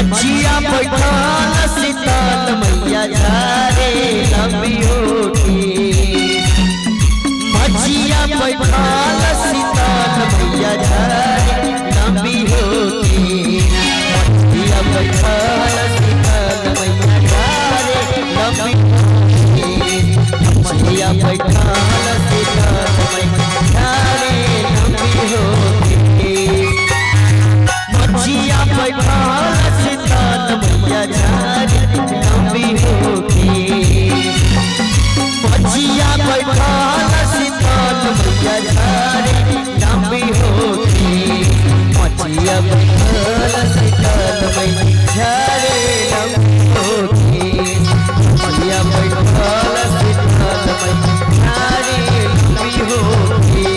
मछिया बैठाल शीतल मैया झारे लंबियों की। मछिया बैठाल शीतल मैया झारे लंबियों की। मछिया बैठाल शीतल मैया झारे लंबियों की। मछिया बैठाल शीतल मैया झारे लंबियों की। मछिया बैठाल शीतल मैया झारे लंबियों की। मछिया बैठाल शीतल मैया झारे लंबियों की। मछिया बैठाल शीतल मैया झारे लंबियों की। मछिया बैठाल शीतल मैया झारे लंबियों की।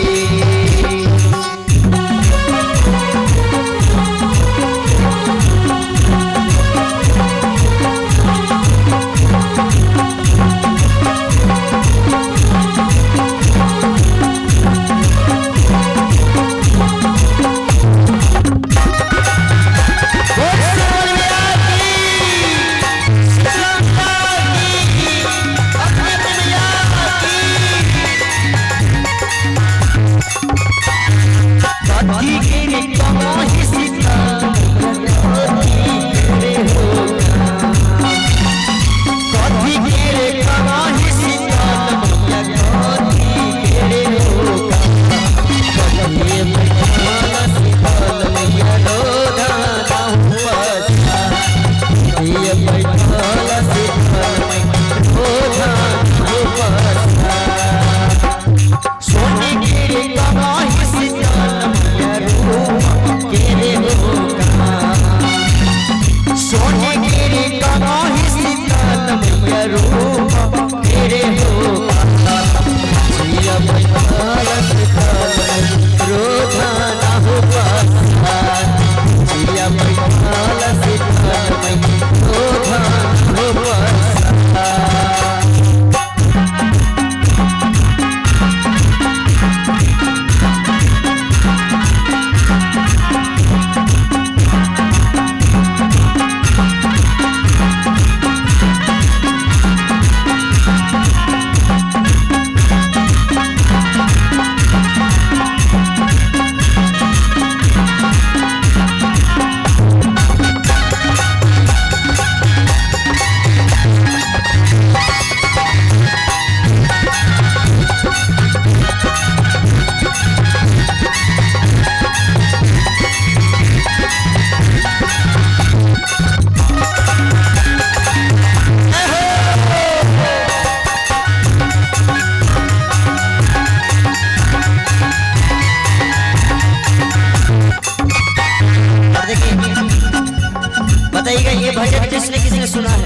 बताइएगा ये भजन किसने किसने सुना है?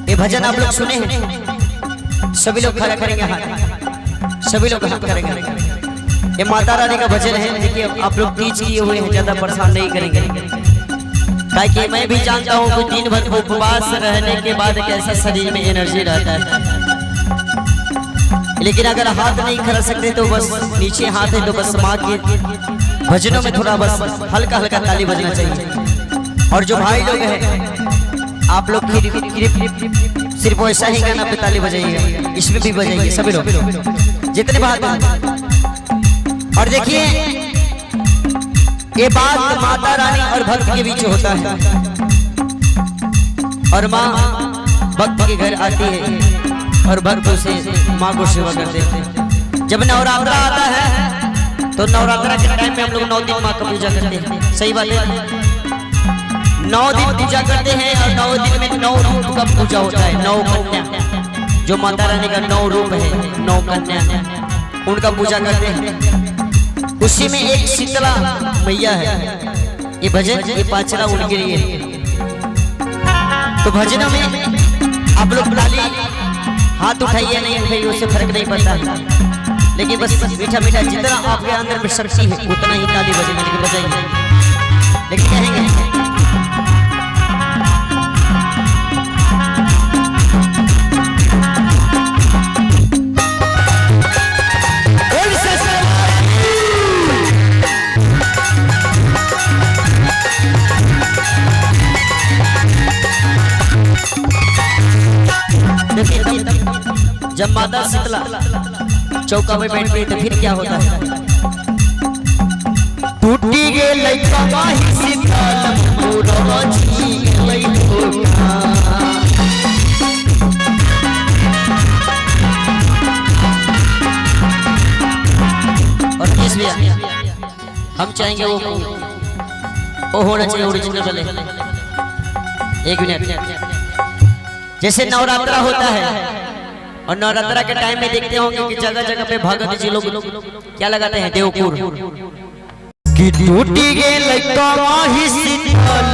ये भजन आप लोग सुने हैं? सभी लोग खड़ा करेंगे हाथ, सभी लोग हाथ करेंगे। ये माता रानी का भजन है। देखिए आप लोग तीज किए हुए हैं, ज्यादा परेशान नहीं करेंगे। ताकि मैं भी जानता हूँ कि दिन भर उपवास रहने के बाद कैसा शरीर में एनर्जी रहता है। लेकिन अगर हाथ नहीं खड़ा सकते तो बस नीचे हाथ है तो बस माँ के भजनों में थोड़ा बस हल्का हल्का ताली बजना चाहिए। और जो भाई लोग हैं आप लोग सिर्फ वैसा ही गाना पे ताली बजाइएगा, इसमें भी बजाइए सभी लोग जितने बात। और देखिए ये बात माता रानी और भक्त के बीच होता है। और माँ भक्त के घर आती है और भक्त से माँ को सेवा करते हैं। जब नवरात्रा आता है तो नवरात्रा के टाइम में हम लोग 9 दिन माँ का पूजा करते हैं। सही बात है, 9 दिन पूजा करते हैं। और 9 दिन में 9 रूप का पूजा होता है। 9 कन्या जो माता रानी का 9 रूप है, 9 कन्या उनका पूजा करते हैं। उसी में एक शीतला मैया है। ये भजन ये पाचरा उनके लिए। तो भजनों में आप लोग ताली हाथ उठाइए नहीं उठाइए उससे फर्क नहीं पड़ता। लेकिन बस मीठा मीठा जितना आपके अंदर में शक्ति है उतना ही ताली बजाइए। लेकिन कहेंगे जब माता शीतला चौका में बैठ गई तो फिर क्या होता है? टूटी गे लइका माही शीतल मोरवा जी लई धोखा। और किस भी हम चाहेंगे वो होना चाहिए ओरिजिनल वाले। एक मिनट, जैसे नवरात्रा होता है और नवरात्रा के टाइम में देखते होंगे कि जगह जगह पे भगत जी लोग क्या लगाते हैं? देवपुर की टूटी गे लइका माही शीतल